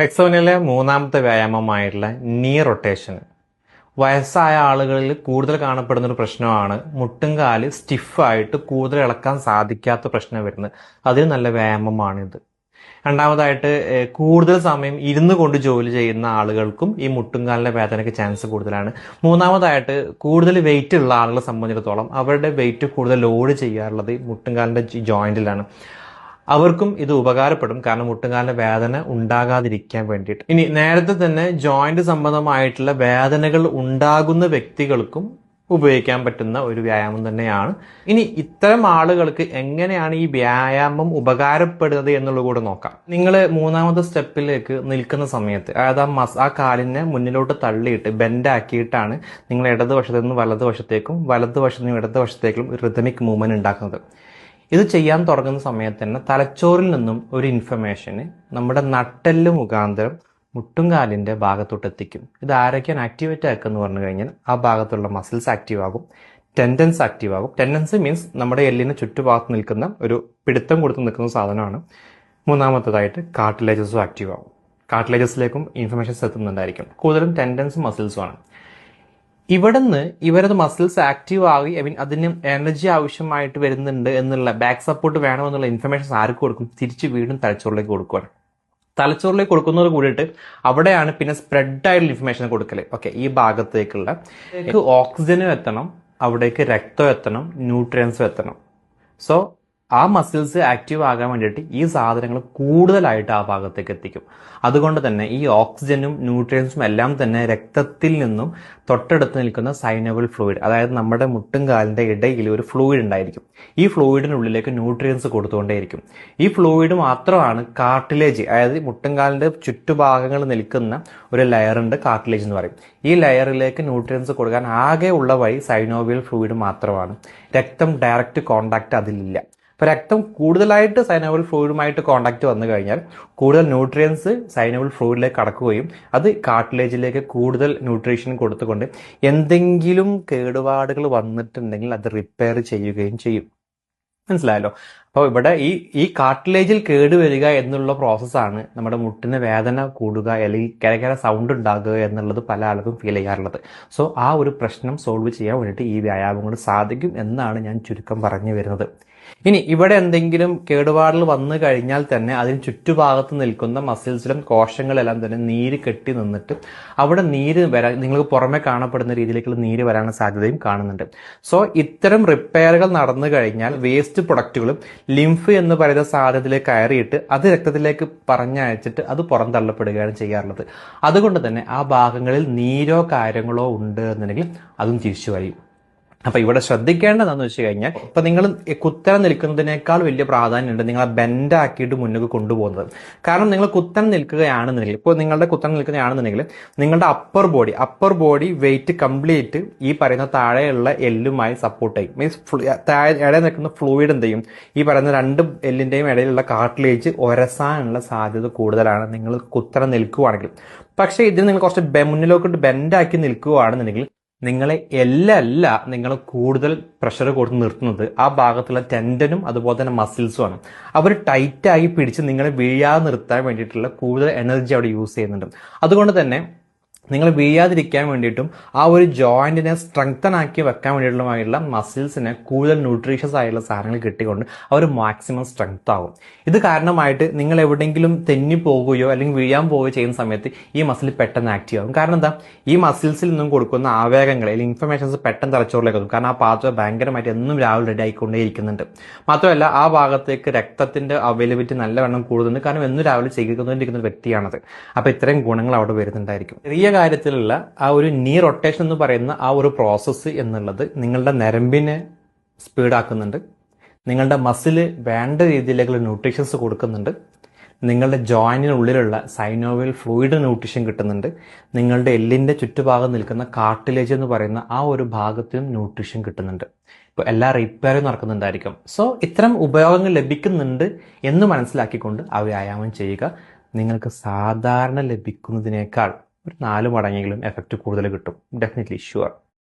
മെക്സോണിലെ മൂന്നാമത്തെ വ്യായാമമായിട്ടുള്ള നീ റൊട്ടേഷൻ. വയസ്സായ ആളുകളിൽ കൂടുതൽ കാണപ്പെടുന്ന ഒരു പ്രശ്നമാണ് മുട്ടുംകാല് സ്റ്റിഫായിട്ട് കൂടുതൽ ഇളക്കാൻ സാധിക്കാത്ത പ്രശ്നം വരുന്നത്. അതിന് നല്ല വ്യായാമമാണിത്. രണ്ടാമതായിട്ട് കൂടുതൽ സമയം ഇരുന്ന് കൊണ്ട് ജോലി ചെയ്യുന്ന ആളുകൾക്കും ഈ മുട്ടുംകാലിൻ്റെ വേദനയ്ക്ക് ചാൻസ് കൂടുതലാണ്. മൂന്നാമതായിട്ട് കൂടുതൽ വെയിറ്റ് ഉള്ള ആളുകളെ സംബന്ധിച്ചിടത്തോളം അവരുടെ വെയിറ്റ് കൂടുതൽ ലോഡ് ചെയ്യാറുള്ളത് മുട്ടുംകാലിൻ്റെ ജോയിന്റിലാണ്. അവർക്കും ഇത് ഉപകാരപ്പെടും, കാരണം മുട്ടുകാലിന്റെ വേദന ഉണ്ടാകാതിരിക്കാൻ വേണ്ടിയിട്ട്. ഇനി നേരത്തെ തന്നെ ജോയിന്റ് സംബന്ധമായിട്ടുള്ള വേദനകൾ ഉണ്ടാകുന്ന വ്യക്തികൾക്കും ഉപയോഗിക്കാൻ പറ്റുന്ന ഒരു വ്യായാമം തന്നെയാണ്. ഇനി ഇത്തരം ആളുകൾക്ക് എങ്ങനെയാണ് ഈ വ്യായാമം ഉപകാരപ്പെടുന്നത് എന്നുള്ളത് കൂടെ നോക്കാം. നിങ്ങൾ മൂന്നാമത്തെ സ്റ്റെപ്പിലേക്ക് നിൽക്കുന്ന സമയത്ത്, അതായത് ആ കാലിനെ മുന്നിലോട്ട് തള്ളിയിട്ട് ബെൻഡാക്കിയിട്ടാണ് നിങ്ങൾ ഇടതുവശത്തു നിന്ന് വലതുവശത്തേക്കും വലതുവശത്തു നിന്ന് ഇടതുവശത്തേക്കും റിതമിക് മൂവ്മെന്റ് ഉണ്ടാക്കുന്നത്. ഇത് ചെയ്യാൻ തുടങ്ങുന്ന സമയത്ത് തന്നെ തലച്ചോറിൽ നിന്നും ഒരു ഇൻഫർമേഷന് നമ്മുടെ നട്ടെല്ല് മുഖാന്തരം മുട്ടുംകാലിൻ്റെ ഭാഗത്തോട്ട് എത്തിക്കും. ഇത് ആരൊക്കെയാണ് ആക്ടിവേറ്റ് ആക്കുക പറഞ്ഞു കഴിഞ്ഞാൽ ആ ഭാഗത്തുള്ള മസിൽസ് ആക്റ്റീവ് ആകും, ടെൻഡൻസ് ആക്റ്റീവ് ആകും. ടെൻഡൻസ് മീൻസ് നമ്മുടെ എല്ലിന് ചുറ്റുഭാഗത്ത് നിൽക്കുന്ന ഒരു പിടുത്തം കൊടുത്ത് നിൽക്കുന്ന സാധനമാണ്. മൂന്നാമത്തേതായിട്ട് കാർട്ടിലേജസും ആക്റ്റീവ് ആകും. കാർട്ടിലേജസിലേക്കും ഇൻഫർമേഷൻസ് എത്തുന്നുണ്ടായിരിക്കും. കൂടുതലും ടെൻഡൻസും മസിൽസുമാണ്. ഇവിടുന്ന് ഇവരത് മസിൽസ് ആക്റ്റീവ് ആയി, അതിന് എനർജി ആവശ്യമായിട്ട് വരുന്നുണ്ട് എന്നുള്ള ബാക്ക് സപ്പോർട്ട് വേണമെന്നുള്ള ഇൻഫർമേഷൻസ് ആർക്ക് കൊടുക്കും? തിരിച്ച് വീണ്ടും തലച്ചോറിലേക്ക് കൊടുക്കുകയാണ്. തലച്ചോറിലേക്ക് കൊടുക്കുന്നത് കൂടിയിട്ട് അവിടെയാണ് പിന്നെ സ്പ്രെഡ് ആയിട്ടുള്ള ഇൻഫർമേഷൻ കൊടുക്കല്. ഓക്കെ, ഈ ഭാഗത്തേക്കുള്ള ഓക്സിജനും എത്തണം, അവിടേക്ക് രക്തം എത്തണം, ന്യൂട്രിയൻസും എത്തണം. സോ ആ മസിൽസ് ആക്റ്റീവ് ആകാൻ വേണ്ടിയിട്ട് ഈ സാധനങ്ങൾ കൂടുതലായിട്ട് ആ ഭാഗത്തേക്ക് എത്തിക്കും. അതുകൊണ്ട് തന്നെ ഈ ഓക്സിജനും ന്യൂട്രിയൻസും എല്ലാം തന്നെ രക്തത്തിൽ നിന്നും തൊട്ടടുത്ത് നിൽക്കുന്ന സൈനോവൽ ഫ്ലൂയിഡ്, അതായത് നമ്മുടെ മുട്ടും കാലിൻ്റെ ഇടയിൽ ഒരു ഫ്ലൂയിഡ് ഉണ്ടായിരിക്കും. ഈ ഫ്ലൂയിഡിനുള്ളിലേക്ക് ന്യൂട്രിയൻസ് കൊടുത്തുകൊണ്ടേയിരിക്കും. ഈ ഫ്ലൂയിഡ് മാത്രമാണ് കാർട്ടിലേജ്, അതായത് മുട്ടുംകാലിൻ്റെ ചുറ്റുഭാഗങ്ങൾ നിൽക്കുന്ന ഒരു ലെയറുണ്ട്, കാർട്ടിലേജ് എന്ന് പറയും. ഈ ലെയറിലേക്ക് ന്യൂട്രിയൻസ് കൊടുക്കാൻ ആകെ ഉള്ള വഴി സൈനോവിയൽ ഫ്ലൂയിഡ് മാത്രമാണ്. രക്തം ഡയറക്റ്റ് കോണ്ടാക്ട് അതിലില്ല. അപ്പോൾ രക്തം കൂടുതലായിട്ട് സൈനോവൽ ഫ്ലൂയിഡുമായിട്ട് കോണ്ടാക്ട് വന്നു കഴിഞ്ഞാൽ കൂടുതൽ ന്യൂട്രിയൻസ് സൈനോവൽ ഫ്ലൂയിഡിലേക്ക് കടക്കുകയും അത് കാർട്ടിലേജിലേക്ക് കൂടുതൽ ന്യൂട്രീഷൻ കൊടുത്തുകൊണ്ട് എന്തെങ്കിലും കേടുപാടുകൾ വന്നിട്ടുണ്ടെങ്കിൽ അത് റിപ്പയർ ചെയ്യുകയും ചെയ്യും. മനസ്സിലായല്ലോ? അപ്പോൾ ഇവിടെ ഈ കാർട്ടിലേജിൽ കേടുവരിക എന്നുള്ള പ്രോസസ്സാണ് നമ്മുടെ മുട്ടിന് വേദന കൂടുക അല്ലെങ്കിൽ കിരകിര സൗണ്ട് ഉണ്ടാകുക എന്നുള്ളത് പല ആൾക്കും ഫീൽ ചെയ്യാറുള്ളത്. സോ ആ ഒരു പ്രശ്നം സോൾവ് ചെയ്യാൻ വേണ്ടിയിട്ട് ഈ വ്യായാമം കൊണ്ട് സാധിക്കും എന്നാണ് ഞാൻ ചുരുക്കം പറഞ്ഞു വരുന്നത്. ഇനി ഇവിടെ എന്തെങ്കിലും കേടുപാടുകൾ വന്നു കഴിഞ്ഞാൽ തന്നെ അതിന് ചുറ്റുഭാഗത്ത് നിൽക്കുന്ന മസിൽസിലും കോശങ്ങളെല്ലാം തന്നെ നീര് കെട്ടി നിന്നിട്ട് അവിടെ നീര് വരാൻ, നിങ്ങൾക്ക് പുറമെ കാണപ്പെടുന്ന രീതിയിലേക്കുള്ള നീര് വരാനുള്ള സാധ്യതയും കാണുന്നുണ്ട്. സോ ഇത്തരം റിപ്പയറുകൾ നടന്നു കഴിഞ്ഞാൽ വേസ്റ്റ് പ്രൊഡക്റ്റുകളും ലിംഫ് എന്ന് പറയുന്ന സാധനത്തിലേക്ക് കയറിയിട്ട് അത് രക്തത്തിലേക്ക് പറഞ്ഞയച്ചിട്ട് അത് പുറന്തള്ളപ്പെടുകയാണ് ചെയ്യാറുള്ളത്. അതുകൊണ്ട് തന്നെ ആ ഭാഗങ്ങളിൽ നീരോ കാര്യങ്ങളോ ഉണ്ട് എന്നുണ്ടെങ്കിൽ അതും തിരിച്ചു വരും. അപ്പൊ ഇവിടെ ശ്രദ്ധിക്കേണ്ടതെന്ന് വെച്ച് കഴിഞ്ഞാൽ, ഇപ്പൊ നിങ്ങൾ കുത്തനെ നിൽക്കുന്നതിനേക്കാൾ വലിയ പ്രാധാന്യമുണ്ട് നിങ്ങളെ ബെൻഡാക്കിയിട്ട് മുന്നോട്ട് കൊണ്ടുപോകുന്നത്. കാരണം നിങ്ങൾ കുത്തനെ നിൽക്കുകയാണെന്നുണ്ടെങ്കിൽ, ഇപ്പോൾ നിങ്ങളുടെ കുത്തനെ നിൽക്കുകയാണെന്നുണ്ടെങ്കിൽ നിങ്ങളുടെ അപ്പർ ബോഡി വെയിറ്റ് കംപ്ലീറ്റ് ഈ പറയുന്ന താഴെയുള്ള എല്ലുമായി സപ്പോർട്ട് ചെയ്യും. മീൻസ് ഇടയിൽ നിൽക്കുന്ന ഫ്ലൂയിഡ് എന്ത് ചെയ്യും? ഈ പറയുന്ന രണ്ട് എല്ലിന്റെയും ഇടയിലുള്ള കാർട്ടിലേജ് ഒരസാനുള്ള സാധ്യത കൂടുതലാണ് നിങ്ങൾ കുത്തനെ നിൽക്കുകയാണെങ്കിൽ. പക്ഷേ ഇതിന് നിങ്ങൾ കുറച്ച് മുന്നിലോട്ട് ബെൻഡാക്കി നിൽക്കുകയാണെന്നുണ്ടെങ്കിൽ നിങ്ങളെ എല്ലല്ല നിങ്ങൾ കൂടുതൽ പ്രഷർ കൊടുത്ത് നിർത്തുന്നത് ആ ഭാഗത്തുള്ള ടെൻഡനും അതുപോലെ തന്നെ മസിൽസുമാണ്. അവർ ടൈറ്റായി പിടിച്ച് നിങ്ങളെ വീഴാതെ നിർത്താൻ വേണ്ടിയിട്ടുള്ള കൂടുതൽ എനർജി അവിടെ യൂസ് ചെയ്യുന്നുണ്ട്. അതുകൊണ്ട് തന്നെ നിങ്ങൾ വീഴാതിരിക്കാൻ വേണ്ടിയിട്ടും ആ ഒരു ജോയിന്റിനെ സ്ട്രെങ്തൻ ആക്കി വെക്കാൻ വേണ്ടിയിട്ടുള്ള മസിൽസിനെ കൂടുതൽ ന്യൂട്രീഷ്യസ് ആയിട്ടുള്ള സാധനങ്ങൾ കിട്ടിക്കൊണ്ട് അവർ മാക്സിമം സ്ട്രെങ്ത് ആകും. ഇത് കാരണമായിട്ട് നിങ്ങൾ എവിടെയെങ്കിലും തെന്നി പോകുകയോ അല്ലെങ്കിൽ വീഴാൻ പോവുകയോ ചെയ്യുന്ന സമയത്ത് ഈ മസിൽ പെട്ടെന്ന് ആക്റ്റീവ് ആകും. കാരണം എന്താ? ഈ മസിൽസിൽ നിന്നും കൊടുക്കുന്ന ആവേഗങ്ങൾ അല്ലെങ്കിൽ ഇൻഫർമേഷൻസ് പെട്ടെന്ന് തലച്ചോറിലേക്ക് എത്തും. കാരണം ആ പാത്വ ഭയങ്കരമായിട്ട് എന്നും രാവിലെ റെഡി ആയിക്കൊണ്ടേയിരിക്കുന്നുണ്ട്. മാത്രമല്ല ആ ഭാഗത്തേക്ക് രക്തത്തിന്റെ അവൈലബിലിറ്റി നല്ലവണ്ണം കൂടുന്നുണ്ട്. കാരണം എന്നും രാവിലെ ചെയ്തുകൊണ്ടിരിക്കുന്ന ഒരു വ്യക്തിയാണത്. അപ്പൊ ഇത്രയും ഗുണങ്ങൾ അവിടെ വരുന്നുണ്ടായിരിക്കും. ചെറിയ കാര്യത്തിലുള്ള ആ ഒരു നീ റൊട്ടേഷൻ എന്ന് പറയുന്ന ആ ഒരു പ്രോസസ്സ് എന്നുള്ളത് നിങ്ങളുടെ നരമ്പിനെ സ്പീഡാക്കുന്നുണ്ട്, നിങ്ങളുടെ മസില് വേണ്ട രീതിയിലേക്കുള്ള ന്യൂട്രീഷൻസ് കൊടുക്കുന്നുണ്ട്, നിങ്ങളുടെ ജോയിന്റിനുള്ളിലുള്ള സൈനോവിയൽ ഫ്ലൂയിഡ് ന്യൂട്രീഷൻ കിട്ടുന്നുണ്ട്, നിങ്ങളുടെ എല്ലിൻ്റെ ചുറ്റുഭാഗം നിൽക്കുന്ന കാർട്ടിലേജ് എന്ന് പറയുന്ന ആ ഒരു ഭാഗത്തിനും ന്യൂട്രീഷൻ കിട്ടുന്നുണ്ട്. ഇപ്പോൾ എല്ലാ റിപ്പയറും നടക്കുന്നുണ്ടായിരിക്കും. സോ ഇത്തരം ഉപയോഗങ്ങൾ ലഭിക്കുന്നുണ്ട് എന്ന് മനസ്സിലാക്കിക്കൊണ്ട് ആ വ്യായാമം ചെയ്യുക. നിങ്ങൾക്ക് സാധാരണ ലഭിക്കുന്നതിനേക്കാൾ ഒരു 4 മടങ്ങെങ്കിലും എഫക്റ്റ് കൂടുതൽ കിട്ടും. Definitely sure.